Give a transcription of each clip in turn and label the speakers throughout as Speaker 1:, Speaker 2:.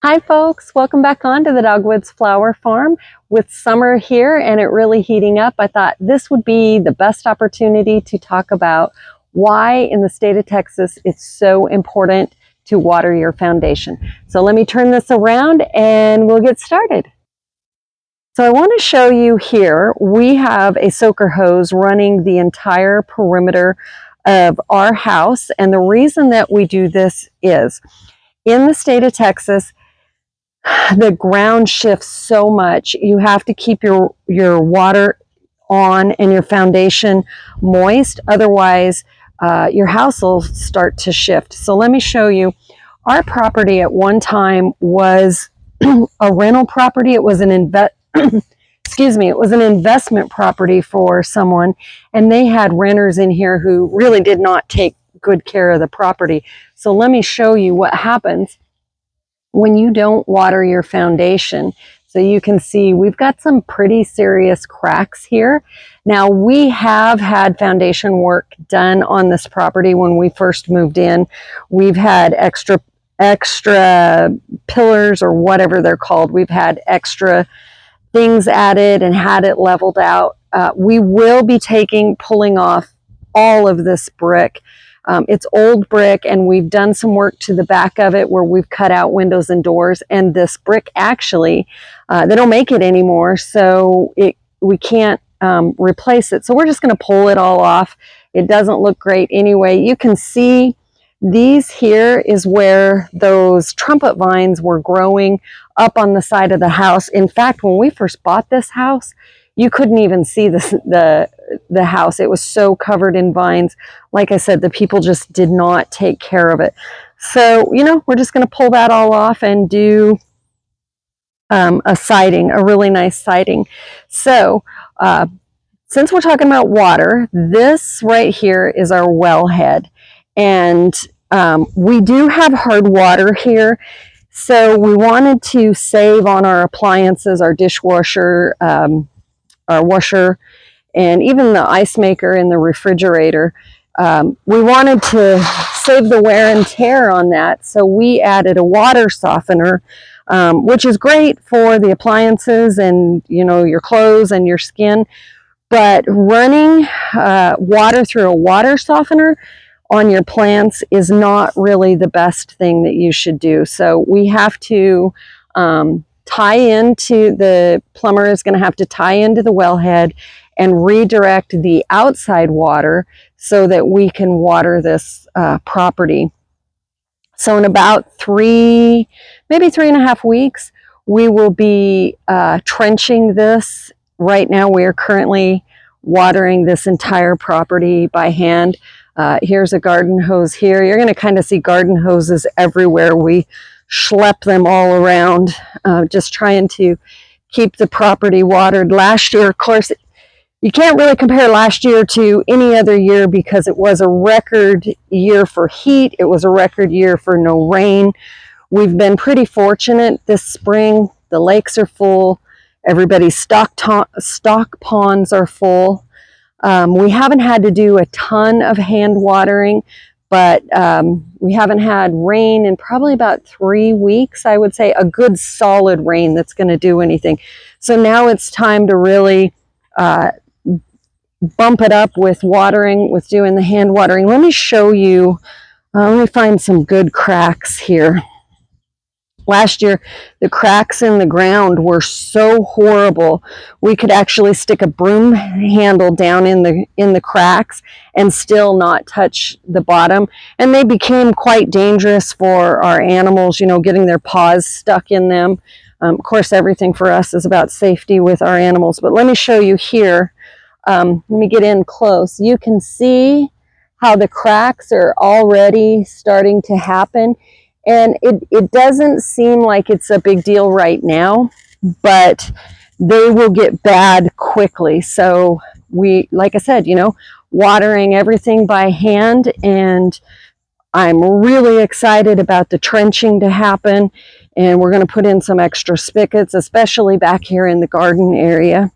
Speaker 1: Hi folks, welcome back on to the Dogwoods Flower Farm. With summer here and it really heating up, I thought this would be the best opportunity to talk about why in the state of Texas it's so important to water your foundation. So let me turn this around and we'll get started. So I want to show you here, we have a soaker hose running the entire perimeter of our house, and the reason that we do this is in the state of Texas, the ground shifts so much. You have to keep your water on and your foundation moist. Otherwise, your house will start to shift. So let me show you. Our property at one time was a rental property. It was an it was an investment property for someone, and they had renters in here who really did not take good care of the property. So let me show you what happens when you don't water your foundation. So you can see we've got some pretty serious cracks here. Now, we have had foundation work done on this property when we first moved in. We've had extra pillars or whatever they're called. We've had extra things added and had it leveled out. We will be pulling off all of this brick. It's old brick, and we've done some work to the back of it where we've cut out windows and doors, and this brick actually, they don't make it anymore, so we can't replace it. So we're just going to pull it all off. It doesn't look great anyway. You can see these here is where those trumpet vines were growing up on the side of the house. In fact, when we first bought this house, you couldn't even see the house. It was so covered in vines. Like I said, the people just did not take care of it. So, we're just going to pull that all off and do a siding, a really nice siding. So, since we're talking about water, this right here is our wellhead. And we do have hard water here. So we wanted to save on our appliances, our dishwasher, our washer, and even the ice maker in the refrigerator. We wanted to save the wear and tear on that, so we added a water softener, which is great for the appliances and your clothes and your skin. But running water through a water softener on your plants is not really the best thing that you should do. So we have to the plumber is going to have to tie into the wellhead and redirect the outside water so that we can water this property. So in about maybe 3.5 weeks, we will be trenching this. Right now, we are currently watering this entire property by hand. Here's a garden hose here. You're going to kind of see garden hoses everywhere. We schlep them all around, just trying to keep the property watered. Last year, of course, you can't really compare last year to any other year because it was a record year for heat. It was a record year for no rain. We've been pretty fortunate this spring. The lakes are full. Everybody's stock ponds are full. We haven't had to do a ton of hand watering, but we haven't had rain in probably about 3 weeks, I would say, a good solid rain that's going to do anything. So now it's time to really bump it up with watering, with doing the hand watering. Let me show you, let me find some good cracks here. Last year, the cracks in the ground were so horrible. We could actually stick a broom handle down in the cracks and still not touch the bottom. And they became quite dangerous for our animals, getting their paws stuck in them. Of course, everything for us is about safety with our animals. But let me show you here. Let me get in close. You can see how the cracks are already starting to happen. And it doesn't seem like it's a big deal right now, but they will get bad quickly. So like I said, watering everything by hand, and I'm really excited about the trenching to happen. And we're going to put in some extra spigots, especially back here in the garden area.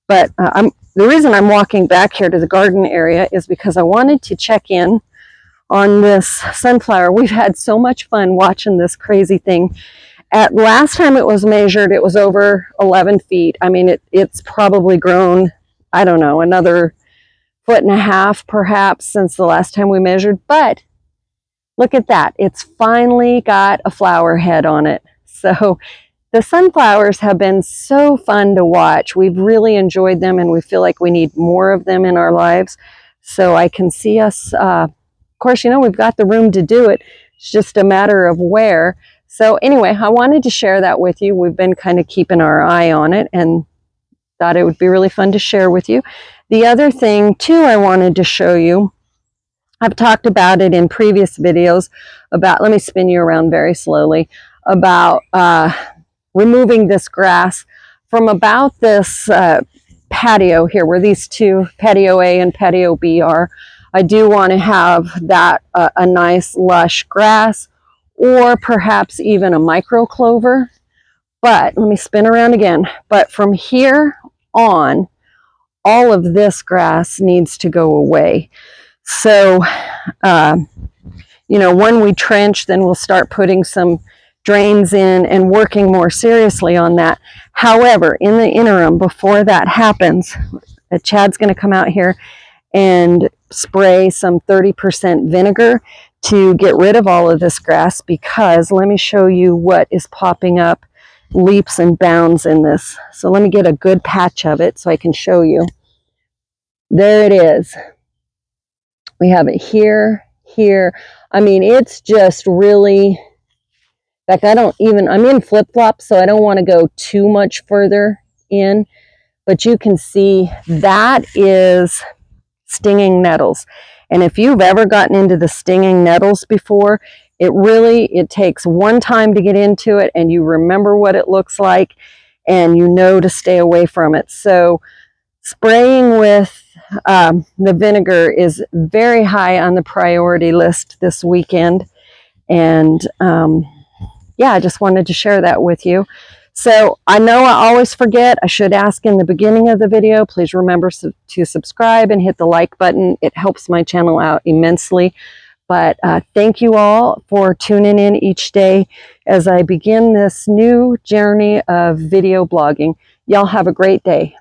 Speaker 1: But the reason I'm walking back here to the garden area is because I wanted to check in on this sunflower. We've had so much fun watching this crazy thing At last time it was measured, it was over 11 feet. I mean, it's probably grown, I don't know, another 1.5 feet perhaps since the last time we measured. But look at that. It's finally got a flower head on it. So the sunflowers have been so fun to watch. We've really enjoyed them, and we feel like we need more of them in our lives. So I can see us, of course, you know, we've got the room to do it. It's just a matter of where. So anyway, I wanted to share that with you. We've been kind of keeping our eye on it and thought it would be really fun to share with you. The other thing too I wanted to show you, I've talked about it in previous videos about, let me spin you around very slowly, about removing this grass from about this patio here, where these two, patio A and patio B are. I do want to have that a nice lush grass, or perhaps even a micro clover. But let me spin around again. But from here on, all of this grass needs to go away. So, you know, when we trench, then we'll start putting some drains in and working more seriously on that. However, in the interim, before that happens, Chad's going to come out here and spray some 30% vinegar to get rid of all of this grass, because let me show you what is popping up leaps and bounds in this. So let me get a good patch of it so I can show you. There it is. We have it here, here. I mean, it's just really, in fact, I'm in flip-flops, so I don't want to go too much further in, but you can see that is stinging nettles. And if you've ever gotten into the stinging nettles before, it takes one time to get into it, and you remember what it looks like, and you know to stay away from it. So spraying with the vinegar is very high on the priority list this weekend. And yeah, I just wanted to share that with you. So I know I always forget, I should ask in the beginning of the video, please remember to subscribe and hit the like button. It helps my channel out immensely. But thank you all for tuning in each day as I begin this new journey of video blogging. Y'all have a great day.